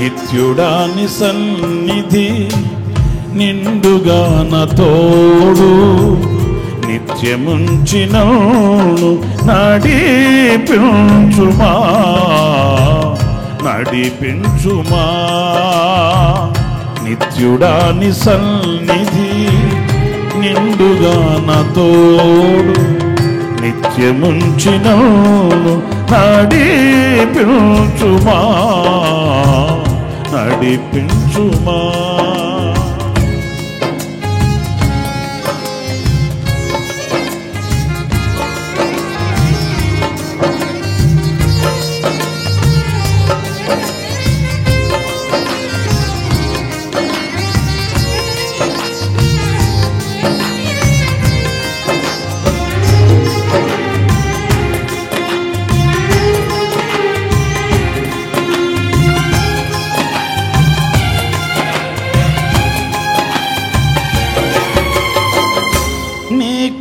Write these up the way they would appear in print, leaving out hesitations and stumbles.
నిత్యుడాని సన్నిధి నిండుగా నా తోడు, నిత్యముంచినను నడిపించుమా నడిపించుమా. నిత్యుడాని సన్నిధి నిండుగా నా తోడు, నిత్యముంచినను నడిపించుమా నడిపించుమా.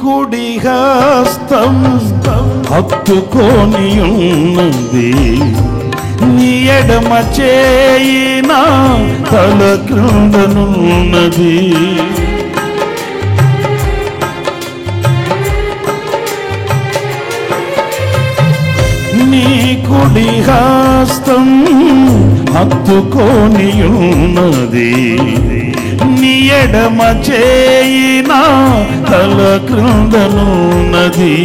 కుడి హస్తం హత్తుకొని ఉన్నది, నీ ఎడమ చేయి నా తల క్రిందనున్నది. నీ కుడి హస్తం హత్తుకొని ఉన్నది, నీ ఎడమ చేయి నా తల క్రిందనున్నది.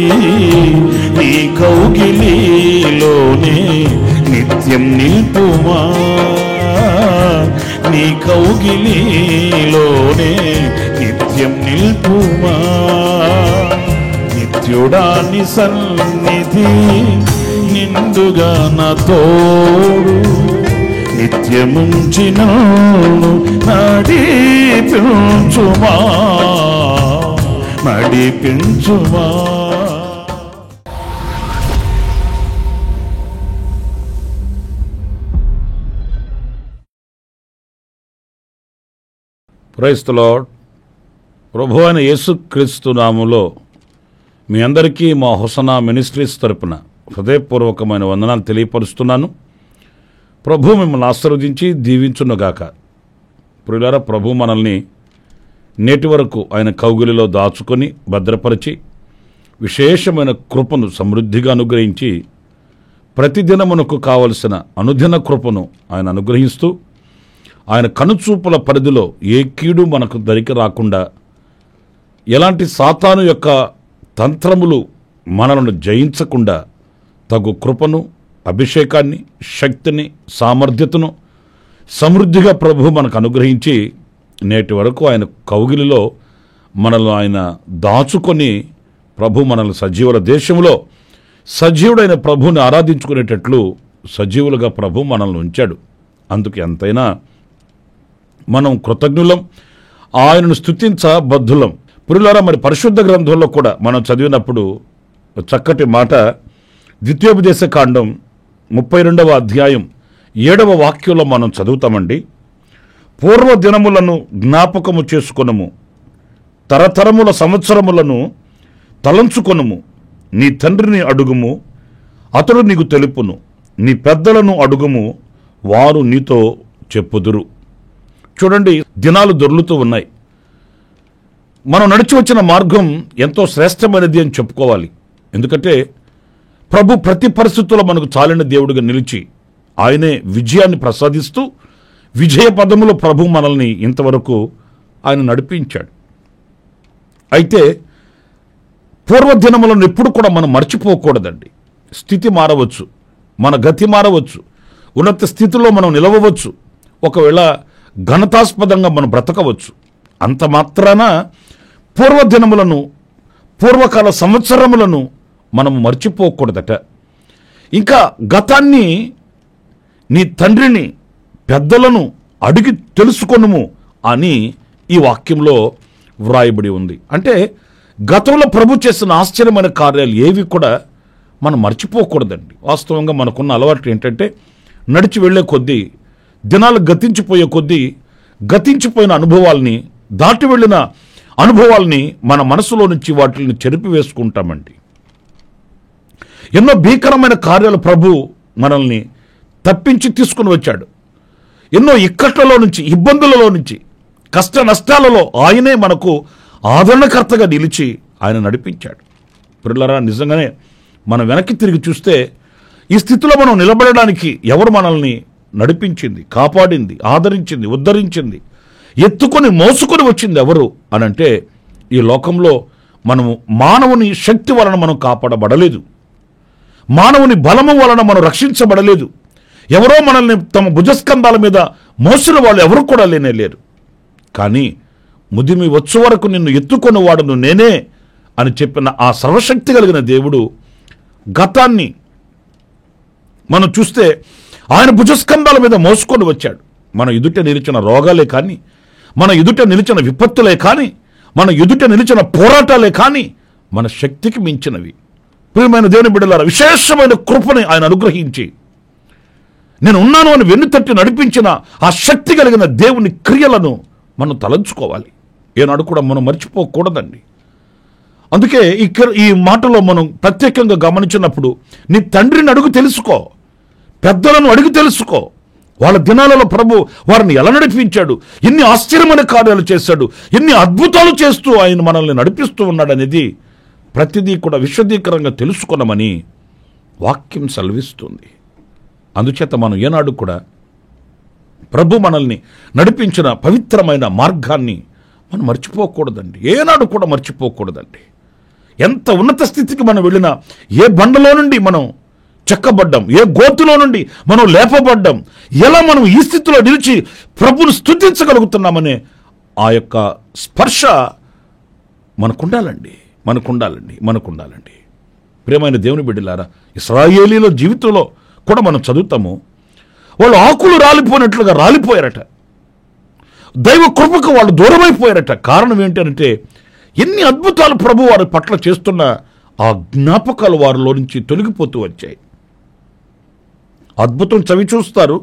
నీ కౌగిలిలోనే నిత్యం నిల్పుమా, నీ కౌగిలిలోనే నిత్యం నిల్పుమా. నిత్యుడాని సన్నిధి నిండుగా నా తోడు, నిత్యముంచినను నడిపించుమా నడిపించుమా. Praise the Lord. ప్రభువైన యేసుక్రీస్తు నామములో మీ అందరికీ మా హోసనా మినిస్ట్రీస్ తరపున హృదయపూర్వకమైన వందనాలు తెలియపరుస్తున్నాను. ప్రభు మిమ్మల్ని ఆశీర్వదించి దీవించునుగాక. ప్రియులారా, ప్రభు మనల్ని నేటి వరకు ఆయన కౌగిలిలో దాచుకొని భద్రపరిచి విశేషమైన కృపను సమృద్ధిగా అనుగ్రహించి ప్రతిదినమునకు కావలసిన అనుదిన కృపను ఆయన అనుగ్రహిస్తూ ఆయన కనుచూపుల పరిధిలో ఏ కీడు మనకు దరికి రాకుండా, ఎలాంటి సాతాను యొక్క తంత్రములు మనలను జయించకుండా తగు కృపను, అభిషేకాన్ని, శక్తిని, సామర్థ్యతను సమృద్ధిగా ప్రభు మనకు అనుగ్రహించి నేటి వరకు ఆయన కౌగిలిలో మనల్ని ఆయన దాచుకొని ప్రభు మనల్ని సజీవుల దేశంలో సజీవుడైన ప్రభుని ఆరాధించుకునేటట్లు సజీవులుగా ప్రభు మనల్ని ఉంచాడు. అందుకు ఎంతైనా మనం కృతజ్ఞులం, ఆయనను స్తుతించబద్ధులం. ప్రియులారా, మరి పరిశుద్ధ గ్రంథంలో కూడా మనం చదివినప్పుడు చక్కటి మాట ద్వితీయోపదేశ కాండం 32వ అధ్యాయం 7వ వాక్యంలో మనం చదువుతామండి. పూర్వ దినములను జ్ఞాపకము చేసుకొనుము, తరతరముల సంవత్సరములను తలంచుకొనుము. నీ తండ్రిని అడుగుము, అతడు నీకు తెలుపును. నీ పెద్దలను అడుగుము, వారు నీతో చెప్పుదురు. చూడండి, దినాలు దొర్లుతూ ఉన్నాయి. మనం నడిచి వచ్చిన మార్గం ఎంతో శ్రేష్టమైనది అని చెప్పుకోవాలి. ఎందుకంటే ప్రభు ప్రతి పరిస్థితుల్లో మనకు చాలిన దేవుడిగా నిలిచి ఆయనే విజయాన్ని ప్రసాదిస్తూ విజయ పదములో ప్రభు మనల్ని ఇంతవరకు ఆయన నడిపించాడు. అయితే పూర్వదినములను ఎప్పుడు కూడా మనం మర్చిపోకూడదండి. స్థితి మారవచ్చు, మన గతి మారవచ్చు, ఉన్నత స్థితిలో మనం నిలవవచ్చు, ఒకవేళ ఘనతాస్పదంగా మనం బ్రతకవచ్చు. అంత మాత్రాన పూర్వదినములను, పూర్వకాల సంవత్సరములను మనం మర్చిపోకూడదట. ఇంకా గతాన్ని, నీ తండ్రిని, పెద్దలను అడిగి తెలుసుకొనుము అని ఈ వాక్యంలో వ్రాయబడి ఉంది. అంటే గతంలో ప్రభు చేసిన ఆశ్చర్యమైన కార్యాలు ఏవి కూడా మనం మర్చిపోకూడదండి. వాస్తవంగా మనకున్న అలవాటు ఏంటంటే నడిచి వెళ్లే కొద్దీ, దినాలు గతించిపోయే కొద్దీ గతించిపోయిన అనుభవాల్ని, దాటి వెళ్ళిన అనుభవాల్ని మన మనసులో నుంచి వాటిని చెరిపి వేసుకుంటామండి. ఎన్నో భీకరమైన కార్యాలు ప్రభు మనల్ని తప్పించి తీసుకుని వచ్చాడు. ఎన్నో ఇక్కట్లలో నుంచి, ఇబ్బందులలో నుంచి, కష్ట నష్టాలలో ఆయనే మనకు ఆదరణకర్తగా నిలిచి ఆయన నడిపించాడు. పిల్లరా, నిజంగానే మనం వెనక్కి తిరిగి చూస్తే ఈ స్థితిలో మనం నిలబడడానికి ఎవరు మనల్ని నడిపించింది, కాపాడింది, ఆదరించింది, ఉద్ధరించింది, ఎత్తుకొని మోసుకొని వచ్చింది ఎవరు అనంటే, ఈ లోకంలో మనము మానవుని శక్తి వలన మనం కాపాడబడలేదు, మానవుని బలము వలన మనం రక్షించబడలేదు. ఎవరో మనల్ని తమ భుజస్కంధాల మీద మోసిన వాళ్ళు ఎవరు కూడా లేరు. కానీ ముదిమి వచ్చు వరకు నిన్ను ఎత్తుకొని వాడును నేనే అని చెప్పిన ఆ సర్వశక్తి కలిగిన దేవుడు గతాన్ని మనం చూస్తే ఆయన భుజస్కంధాల మీద మోసుకొని వచ్చాడు. మన ఎదుట నిలిచిన రోగాలే కానీ, మన ఎదుట నిలిచిన విపత్తులే కానీ, మన ఎదుట నిలిచిన పోరాటాలే కానీ మన శక్తికి మించినవి. ప్రియమైన దేవుని బిడ్డలారా, విశేషమైన కృపని ఆయన అనుగ్రహించి నేను ఉన్నాను అని వెన్నుతట్టి నడిపించిన ఆ శక్తి కలిగిన దేవుని క్రియలను మనం తలంచుకోవాలి. ఏనాడు కూడా మనం మర్చిపోకూడదండి. అందుకే ఈ మాటలో మనం ప్రత్యేకంగా గమనించినప్పుడు నీ తండ్రిని అడుగు తెలుసుకో, పెద్దలను అడిగి తెలుసుకో, వాళ్ళ దినాలలో ప్రభు వారిని ఎలా నడిపించాడు, ఎన్ని ఆశ్చర్యమైన కార్యాలు చేశాడు, ఎన్ని అద్భుతాలు చేస్తూ ఆయన మనల్ని నడిపిస్తూ ఉన్నాడనేది ప్రతిదీ కూడా విశదీకరంగా తెలుసుకున్నామని వాక్యం సెలవిస్తుంది. అందుచేత మనం ఏనాడు కూడా ప్రభు మనల్ని నడిపించిన పవిత్రమైన మార్గాన్ని మనం మర్చిపోకూడదండి. ఏనాడు కూడా మర్చిపోకూడదండి. ఎంత ఉన్నత స్థితికి మనం వెళ్ళినా, ఏ బండలో నుండి మనం చెక్కబడ్డాం, ఏ గోతులో నుండి మనం లేపబడ్డాం, ఎలా మనం ఈ స్థితిలో నిలిచి ప్రభుని స్తుతించగలుగుతున్నామనే ఆ యొక్క స్పర్శ మనకుండాలండి. ప్రియమైన దేవుని బిడ్డలారా, ఇశ్రాయేలీల జీవితంలో కూడా మనం చదువుతాము, వాళ్ళు ఆకులు రాలిపోయినట్లుగా రాలిపోయారట. దైవ కృపకు వాళ్ళు దూరమైపోయారట. కారణం ఏంటంటే ఎన్ని అద్భుతాలు ప్రభు వారి పట్ల చేస్తున్న ఆ జ్ఞాపకాలు వారిలో నుంచి తొలగిపోతూ వచ్చాయి. అద్భుతం చవి చూస్తారు,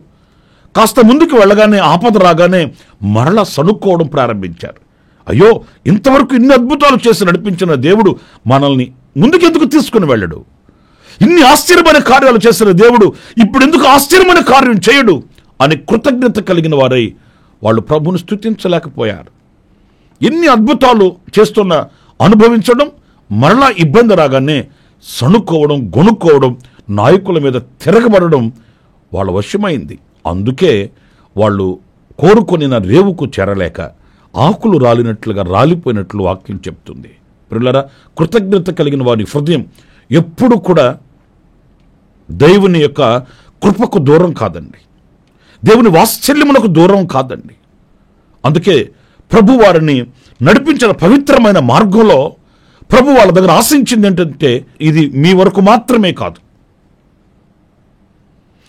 కాస్త ముందుకు వెళ్ళగానే, ఆపద రాగానే మరలా సనుక్కోవడం ప్రారంభించారు. అయ్యో, ఇంతవరకు ఇన్ని అద్భుతాలు చేసి నడిపించిన దేవుడు మనల్ని ముందుకెందుకు తీసుకుని వెళ్ళడు? ఇన్ని ఆశ్చర్యమైన కార్యాలు చేసిన దేవుడు ఇప్పుడు ఎందుకు ఆశ్చర్యమైన కార్యం చేయడు అని కృతజ్ఞత కలిగిన వారై వాళ్ళు ప్రభుని స్తుతించలేకపోయారు. ఎన్ని అద్భుతాలు చేస్తున్న అనుభవించడం, మరలా ఇబ్బంది రాగానే సణుక్కోవడం, గొనుక్కోవడం, నాయకుల మీద తిరగబడడం వాళ్ళ వశమైంది. అందుకే వాళ్ళు కోరుకొనిన రేవుకు చేరలేక ఆకులు రాలినట్లుగా రాలిపోయినట్లు వాక్యం చెప్తుంది. ప్రియులారా, కృతజ్ఞత కలిగిన వారి హృదయం ఎప్పుడు కూడా దేవుని యొక్క కృపకు దూరం కాదండి, దేవుని వాత్సల్యమునకు దూరం కాదండి. అందుకే ప్రభు వారిని నడిపించిన పవిత్రమైన మార్గంలో ప్రభు వాళ్ళ దగ్గర ఆశించింది ఏంటంటే, ఇది మీ వరకు మాత్రమే కాదు,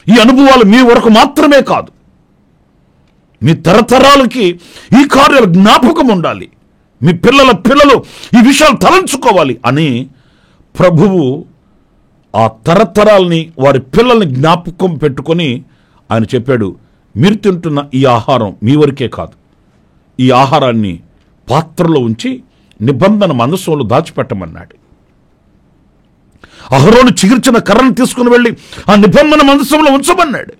ఈ అనుభవాలు మీ వరకు మాత్రమే కాదు, మీ తరతరాలకి ఈ కార్యాలు జ్ఞాపకం ఉండాలి, మీ పిల్లలు ఈ విషయాలు తలంచుకోవాలి అని ప్రభువు ఆ తరతరాల్ని, వారి పిల్లల్ని జ్ఞాపకం పెట్టుకొని ఆయన చెప్పాడు, మీరు తింటున్న ఈ ఆహారం మీ వరకే కాదు, ఈ ఆహారాన్ని పాత్రలో ఉంచి నిబంధన మందసంలో దాచిపెట్టమన్నాడు. అహరోను చిగిర్చిన కర్రను తీసుకుని వెళ్ళి ఆ నిబంధన మందసంలో ఉంచమన్నాడు.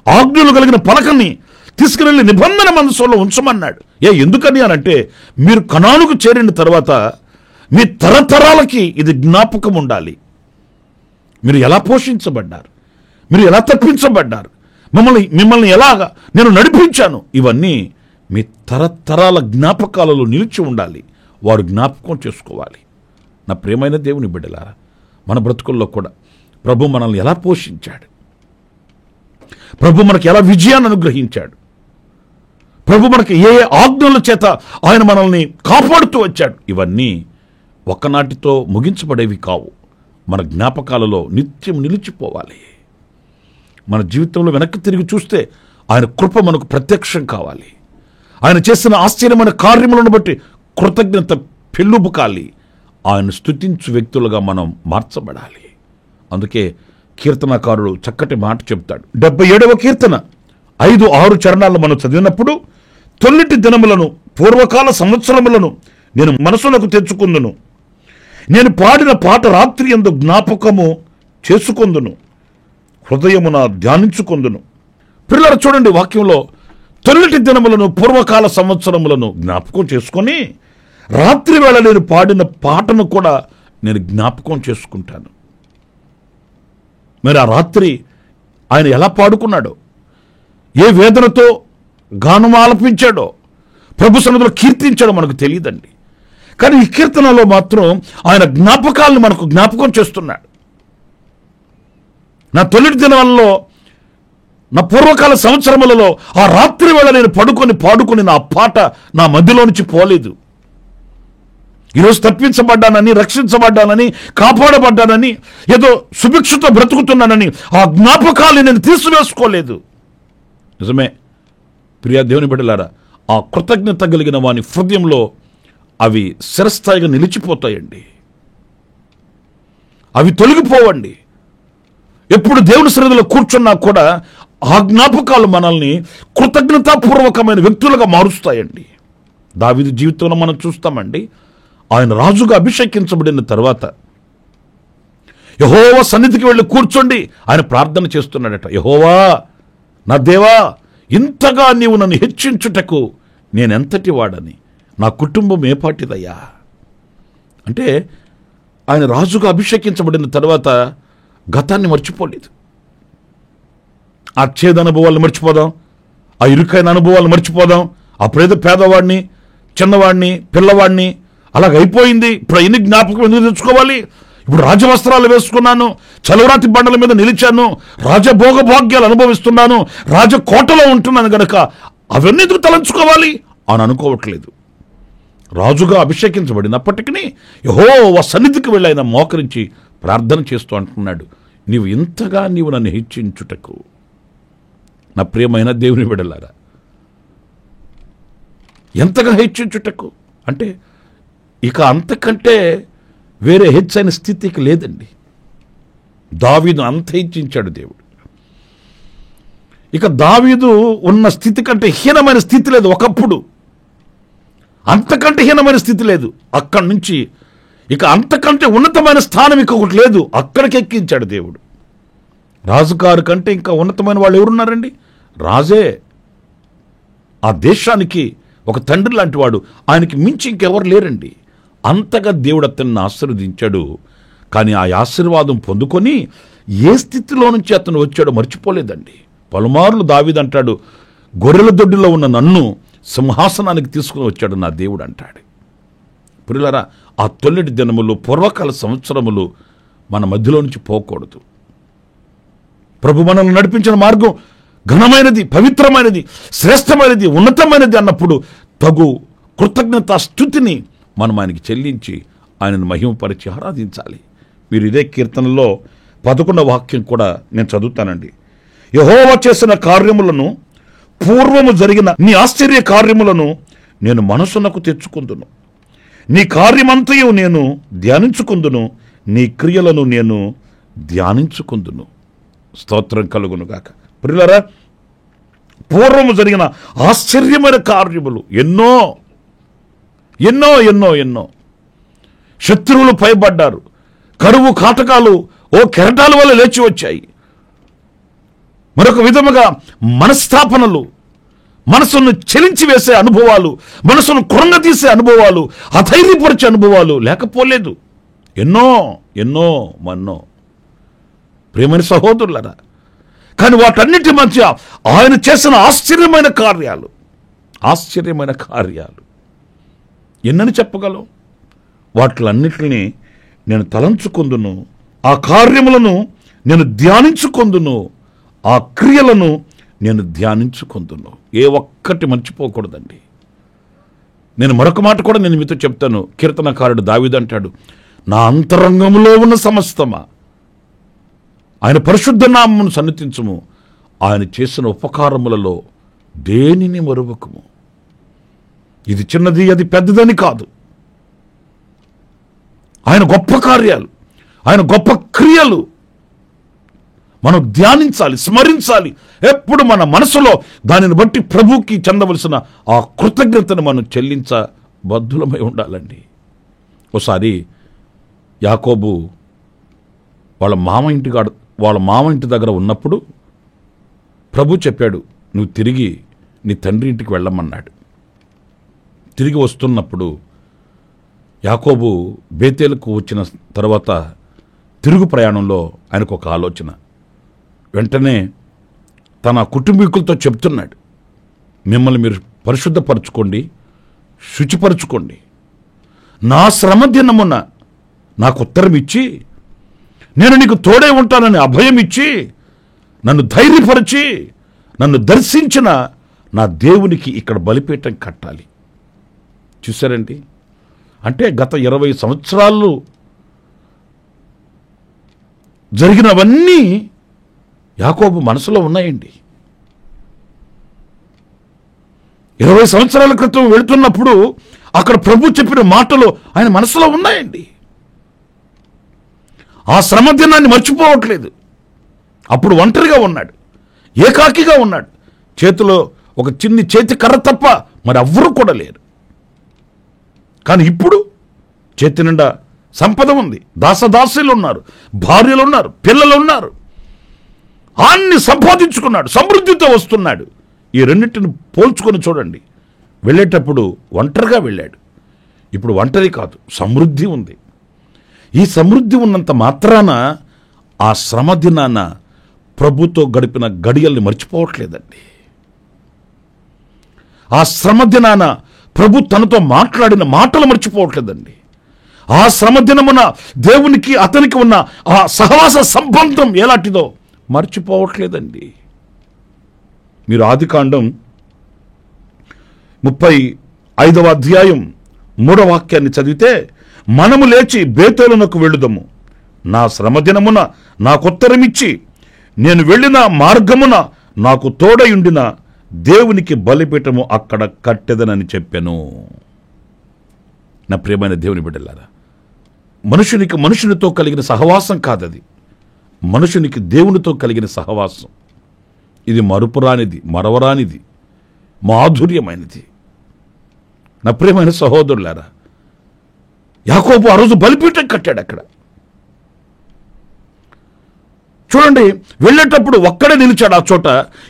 ఆజ్ఞలు కలిగిన పలకని తీసుకువెళ్ళి నిబంధన మందసంలో ఉంచమన్నాడు. ఎందుకని అనంటే, మీరు కనానుకు చేరిన తర్వాత మీ తరతరాలకి ఇది జ్ఞాపకం ఉండాలి. మీరు ఎలా పోషించబడ్డారు, మీరు ఎలా తప్పించబడ్డారు, మిమ్మల్ని ఎలాగా నేను నడిపించాను, ఇవన్నీ మీ తరతరాల జ్ఞాపకాలలో నిలిచి ఉండాలి. వారు జ్ఞాపకం చేసుకోవాలి. నా ప్రియమైన దేవుని బిడ్డలారా, మన బ్రతుకుల్లో కూడా ప్రభు మనల్ని ఎలా పోషించాడు, ప్రభు మనకి ఎలా విజయాన్ని అనుగ్రహించాడు, ప్రభు మనకి ఏ ఆజ్ఞల చేత ఆయన మనల్ని కాపాడుతూ వచ్చాడు, ఇవన్నీ ఒక్కనాటితో ముగించబడేవి కావు. మన జ్ఞాపకాలలో నిత్యం నిలిచిపోవాలి. మన జీవితంలో వెనక్కి తిరిగి చూస్తే ఆయన కృప మనకు ప్రత్యక్షం కావాలి. ఆయన చేసిన ఆశ్చర్యమైన కార్యములను బట్టి కృతజ్ఞత పెళ్ళుబుకాలి. ఆయన స్తుతించు వ్యక్తులుగా మనం మార్చబడాలి. అందుకే కీర్తనకారుడు చక్కటి మాట చెప్తాడు. 77వ కీర్తన 5-6 చరణాలు మనం చదివినప్పుడు, తొలిటి దినములను పూర్వకాల సంవత్సరములను నేను మనసులకు తెచ్చుకుందును, నేను పాడిన పాట రాత్రి యందు జ్ఞాపకము చేసుకొందును, హృదయమున ధ్యానించుకొందును. పిల్లలు చూడండి, వాక్యంలో తొలిటి దినములను పూర్వకాల సంవత్సరములను జ్ఞాపకం చేసుకొని రాత్రి వేళ నేను పాడిన పాటను కూడా నేను జ్ఞాపకం చేసుకుంటాను. మరి ఆ రాత్రి ఆయన ఎలా పాడుకున్నాడో, ఏ వేదనతో గానం ఆలపించాడో, ప్రభు సన్నిధిలో కీర్తించాడో మనకు తెలియదండి. కానీ ఈ కీర్తనలో మాత్రం ఆయన జ్ఞాపకాలను మనకు జ్ఞాపకం చేస్తున్నాడు. నా తొలిటి దినాల్లో, నా పూర్వకాల సంవత్సరములలో ఆ రాత్రి వేళ నేను పాడుకొని నా పాట నా మధ్యలో నుంచి పోలేదు. ఈరోజు తప్పించబడ్డానని, రక్షించబడ్డానని, కాపాడబడ్డానని, ఏదో సుభిక్షతో బ్రతుకుతున్నానని ఆ జ్ఞాపకాలు నేను తీసివేసుకోలేదు. నిజమే ప్రియా దేవుని బిడ్డలారా, ఆ కృతజ్ఞత కలిగిన వాని హృదయంలో అవి చిరస్థాయిగా నిలిచిపోతాయండి. అవి తొలగిపోవండి. ఎప్పుడు దేవుని సన్నిధిలో కూర్చున్నా కూడా ఆ జ్ఞాపకాలు మనల్ని కృతజ్ఞతాపూర్వకమైన వ్యక్తులుగా మారుస్తాయండి. దావీదు జీవితంలో మనం చూస్తామండి. ఆయన రాజుగా అభిషేకించబడిన తర్వాత యెహోవా సన్నిధికి వెళ్ళి కూర్చోండి ఆయన ప్రార్థన చేస్తున్నాడట. యెహోవా నా దేవా, ఇంతగా నీవు నన్ను హెచ్చించుటకు నేనెంతటి వాడని, నా కుటుంబం ఏపాటిదయ్యా. అంటే ఆయన రాజుగా అభిషేకించబడిన తర్వాత గతాన్ని మర్చిపోలేదు. ఆ చేదు అనుభవాలు మర్చిపోదాం, ఆ ఇరుకైన అనుభవాలు మర్చిపోదాం. అప్పుడేదో పేదవాడిని, చిన్నవాడిని, పిల్లవాడిని అలాగైపోయింది. ఇప్పుడు ఎన్ని జ్ఞాపకం ఎందుకు తెచ్చుకోవాలి? ఇప్పుడు రాజవస్త్రాలు వేసుకున్నాను, చలవరాతి బండల మీద నిలిచాను, రాజభోగ భాగ్యాలు అనుభవిస్తున్నాను, రాజకోటలో ఉంటున్నాను గనక అవన్నీ ఎందుకు తలంచుకోవాలి అని అనుకోవట్లేదు. రాజుగా అభిషేకించబడినప్పటికీ యెహోవా సన్నిధికి వెళ్ళి ఆయన మోకరించి ప్రార్థన చేస్తూ అంటున్నాడు, నీవు నన్ను హెచ్చించుటకు. నా ప్రియమైన దేవుని బిడ్డలారా, ఎంతగా హెచ్చించుటకు అంటే ఇక అంతకంటే వేరే హెచ్చైన స్థితికి లేదండి. దావీదు అంత హెచ్చించాడు దేవుడు. ఇక దావీదు ఉన్న స్థితి కంటే హీనమైన స్థితి లేదు. ఒకప్పుడు అంతకంటే హీనమైన స్థితి లేదు. అక్కడి నుంచి ఇక అంతకంటే ఉన్నతమైన స్థానం ఇంకొకటి లేదు. అక్కడికి ఎక్కించాడు దేవుడు. రాజుగారి కంటే ఇంకా ఉన్నతమైన వాళ్ళు ఎవరున్నారండి? రాజే. ఆ దేశానికి ఒక తండ్రి లాంటి వాడు. ఆయనకి మించి ఇంకెవరు లేరండి. అంతగా దేవుడు అతన్ని ఆశీర్వదించాడు. కానీ ఆ ఆశీర్వాదం పొందుకొని ఏ స్థితిలో నుంచి అతను వచ్చాడో మర్చిపోలేదండి. పలుమార్లు దావీదు అంటాడు, గొర్రెల దొడ్డిలో ఉన్న నన్ను సింహాసనానికి తీసుకుని వచ్చాడు నా దేవుడు అంటాడు. ప్రియులారా, ఆ తొలిటి దినములు, పూర్వకాల సంవత్సరములు మన మధ్యలో నుంచి పోకూడదు. ప్రభు మనల్ని నడిపించిన మార్గం ఘనమైనది, పవిత్రమైనది, శ్రేష్టమైనది, ఉన్నతమైనది అన్నప్పుడు తగు కృతజ్ఞతా స్తుతిని మనం ఆయనకి చెల్లించి ఆయనను మహిమపరిచి ఆరాధించాలి. మీరు ఇదే కీర్తనలో 11వ వాక్యం కూడా నేను చదువుతానండి. యెహోవా చేసిన కార్యములను, పూర్వము జరిగిన నీ ఆశ్చర్య కార్యములను నేను మనసునకు తెచ్చుకుందును, నీ కార్యమంతయు నేను ధ్యానించుకుందును, నీ క్రియలను నేను ధ్యానించుకుందును. స్తోత్రం కలుగునుగాక. ప్రియులారా, పూర్వము జరిగిన ఆశ్చర్యమైన కార్యములు ఎన్నో ఎన్నో ఎన్నో ఎన్నో. శత్రువులు పైబడ్డారు. కరువు కాటకాలు ఓ కెరటాల వల్ల లేచి వచ్చాయి. మరొక విధముగా మనస్తాపనలు, మనసును చెలించి వేసే అనుభవాలు, మనసును కృంగతీసే అనుభవాలు, అధైర్యపరిచే అనుభవాలు లేకపోలేదు. ఎన్నో ఎన్నో మన్నో. ప్రియమైన సహోదరులారా, కానీ వాటన్నిటి మధ్య ఆయన చేసిన ఆశ్చర్యమైన కార్యాలు ఎన్నని చెప్పగలం? వాటిలన్నిటిని నేను తలంచుకొందును, ఆ కార్యములను నేను ధ్యానించుకొందును, ఆ క్రియలను నేను ధ్యానించుకొందును. ఏ ఒక్కటి మర్చిపోకూడదండి. నేను మరొక మాట కూడా నేను మీతో చెప్తాను. కీర్తనకారుడు దావీదు అంటాడు, నా అంతరంగంలో ఉన్న సమస్తమా ఆయన పరిశుద్ధ నామమును సన్నిధించుము, ఆయన చేసిన ఉపకారములలో దేనిని మరువకుము. ఇది చిన్నది అది పెద్దదని కాదు. ఆయన గొప్ప కార్యాలు, ఆయన గొప్ప క్రియలు మనం ధ్యానించాలి, స్మరించాలి. ఎప్పుడు మన మనసులో దానిని బట్టి ప్రభువుకి చెందవలసిన ఆ కృతజ్ఞతను మనం చెల్లించబద్ధులమై ఉండాలండి. ఒకసారి యాకోబు వాళ్ళ మామ ఇంటి దగ్గర ఉన్నప్పుడు ప్రభు చెప్పాడు, నువ్వు తిరిగి నీ తండ్రి ఇంటికి వెళ్ళమన్నాడు. తిరిగి వస్తున్నప్పుడు యాకోబు బేతేలుకు వచ్చిన తర్వాత తిరుగు ప్రయాణంలో ఆయనకు ఒక ఆలోచన. వెంటనే తన కుటుంబీకులతో చెప్తున్నాడు, మిమ్మల్ని మీరు పరిశుద్ధపరచుకోండి, శుచిపరచుకోండి. నా శ్రమ దినమున నాకు ఉత్తరం ఇచ్చి, నేను నీకు తోడే ఉంటానని అభయం ఇచ్చి, నన్ను ధైర్యపరిచి, నన్ను దర్శించిన నా దేవునికి ఇక్కడ బలిపీఠం కట్టాలి. చూశారండి, అంటే గత 20 సంవత్సరాలు జరిగినవన్నీ యాకోబు మనసులో ఉన్నాయండి. 20 సంవత్సరాల క్రితం వెళుతున్నప్పుడు అక్కడ ప్రభు చెప్పిన మాటలు ఆయన మనసులో ఉన్నాయండి. ఆ శ్రమ దినాన్ని మర్చిపోవట్లేదు. అప్పుడు ఒంటరిగా ఉన్నాడు, ఏకాకిగా ఉన్నాడు. చేతిలో ఒక చిన్ని చేతి కర్ర తప్ప మరి ఎవ్వరూ కూడా లేరు. కానీ ఇప్పుడు చేతి నిండా సంపద ఉంది, దాసదాసులు ఉన్నారు, భార్యలు ఉన్నారు, పిల్లలు ఉన్నారు. అన్ని సంపాదించుకున్నాడు, సమృద్ధితో వస్తున్నాడు. ఈ రెండింటిని పోల్చుకొని చూడండి. వెళ్ళేటప్పుడు ఒంటరిగా వెళ్ళాడు, ఇప్పుడు ఒంటరి కాదు, సమృద్ధి ఉంది. ఈ సమృద్ధి ఉన్నంత మాత్రాన ఆ శ్రమ దినాన ప్రభుతో గడిపిన గడియల్ని మర్చిపోవట్లేదండి. ఆ శ్రమ దినాన ప్రభు తనతో మాట్లాడిన మాటలు మర్చిపోవట్లేదండి. ఆ శ్రమ దినమున దేవునికి అతనికి ఉన్న ఆ సహవాస సంబంధం ఎలాంటిదో మర్చిపోవట్లేదండి. మీరు ఆదికాండం 35వ అధ్యాయం 3వ వాక్యాన్ని చదివితే, మనము లేచి బేతేలునకు వెళ్ళుదము, నా శ్రమ దినమున నాకుత్తరమిచ్చి నేను వెళ్ళిన మార్గమున నాకు తోడయుండిన దేవునికి బలిపీఠము అక్కడ కట్టెదనని చెప్పాను. నా ప్రియమైన దేవుని బిడ్డలారా, మనుషునికి మనుషునితో కలిగిన సహవాసం కాదది, మనుషునికి దేవునితో కలిగిన సహవాసం. ఇది మరుపురానిది, మరవరానిది, మాధుర్యమైనది. నా ప్రియమైన సహోదరులారా, యాకోబు ఆ రోజు బలిపీఠం కట్టాడు అక్కడ. చూడండి, వెళ్ళేటప్పుడు ఒక్కడే నిలిచాడు ఆ చోట.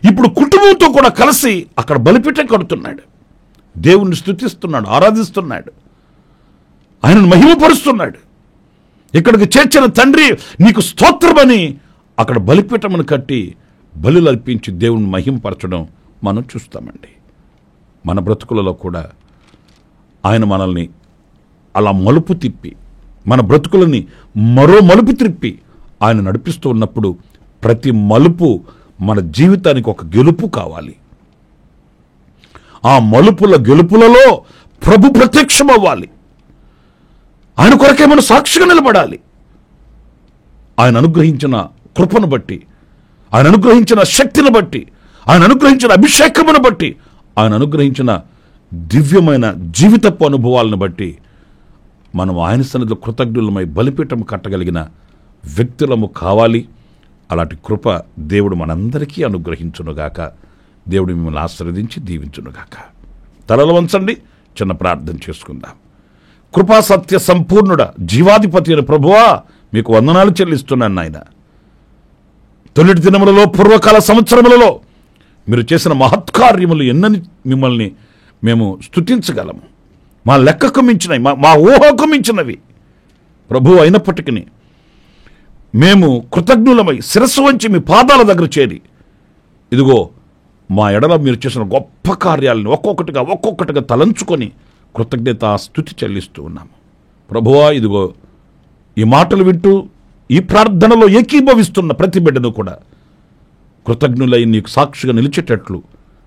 ఇప్పుడు కుటుంబంతో కూడా కలిసి అక్కడ బలిపీఠం కడుతున్నాడు, దేవుణ్ణి స్తుతిస్తున్నాడు, ఆరాధిస్తున్నాడు, ఆయనను మహిమపరుస్తున్నాడు. ఇక్కడికి చేర్చిన తండ్రి నీకు స్తోత్రమని అక్కడ బలిపీఠమును కట్టి బలులు అర్పించి దేవుని మహిమపరచడం మనం చూస్తామండి. మన బ్రతుకులలో కూడా ఆయన మనల్ని అలా మలుపు తిప్పి, మన బ్రతుకులని మరో మలుపు తిప్పి ఆయన నడిపిస్తూ ఉన్నప్పుడు ప్రతి మలుపు మన జీవితానికి ఒక గెలుపు కావాలి. ఆ మలుపుల గెలుపులలో ప్రభు ప్రత్యక్షమవ్వాలి. ఆయన కొరకే మనం సాక్షిగా నిలబడాలి. ఆయన అనుగ్రహించిన కృపను బట్టి, ఆయన అనుగ్రహించిన శక్తిని బట్టి, ఆయన అనుగ్రహించిన అభిషేకమును బట్టి, ఆయన అనుగ్రహించిన దివ్యమైన జీవితపు అనుభవాలను బట్టి మనం ఆయన సన్నిధిలో కృతజ్ఞులమై బలిపీఠం కట్టగలిగిన వ్యక్తులము కావాలి. అలాంటి కృప దేవుడు మనందరికీ అనుగ్రహించునుగాక. దేవుడు మిమ్మల్ని ఆశీర్వదించి దీవించునుగాక. తలలు వంచండి, చిన్న ప్రార్థన చేసుకుందాం. కృపా సత్య సంపూర్ణుడ, జీవాధిపతి అయిన ప్రభువా, మీకు వందనాలు చెల్లిస్తున్నాను నాయన. తొలిటి దినములలో, పూర్వకాల సంవత్సరములలో మీరు చేసిన మహత్కార్యములు ఎన్నని మిమ్మల్ని మేము స్తుతించగలము. మా లెక్కకు మించినవి, మా ఊహకు మించినవి ప్రభు. అయినప్పటికీ మేము కృతజ్ఞులమై శిరస్సు వంచి మీ పాదాల దగ్గర చేరి, ఇదిగో మా ఎడల మీరు చేసిన గొప్ప కార్యాలను ఒక్కొక్కటిగా తలంచుకొని కృతజ్ఞత స్తుతి చెల్లిస్తూ ఉన్నాము. ప్రభువా, ఇదిగో ఈ మాటలు వింటూ ఈ ప్రార్థనలో ఏకీభవిస్తున్న ప్రతి బిడ్డను కూడా కృతజ్ఞులై నీకు సాక్షిగా నిలిచేటట్లు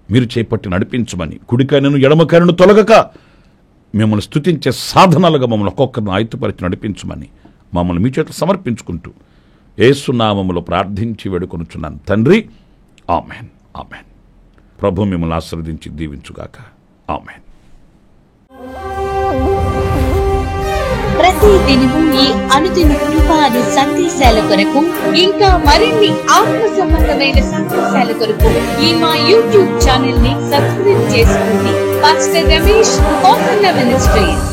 మీరు చేపట్టి నడిపించమని, కుడికైనను ఎడమకైనను తొలగక మిమ్మల్ని స్తుతించే సాధనాలుగా మమ్మల్ని ఒక్కొక్కరిని ఆయుధపరిచి నడిపించమని మమ్మల్ని మీ చేతులు సమర్పించుకుంటూ యేసు నామములో ప్రార్థించి వేడుకొనుచున్నాను తండ్రి. Amen, amen. ప్రభు మిమ్మల్ని ఆశీర్వదించి దీవించుగాక. ఆమెన్. ప్రతి దినము ఈ అనుదిన కృపాను సందేశాల కొరకు ఇంకా మరిన్ని ఆత్మ సంబంధమైన సందేశాల కొరకు ఈ మా యూట్యూబ్ ఛానల్ ని సబ్స్క్రైబ్ చేసుకోండి. Pastor Ramesh Kosanna ministries.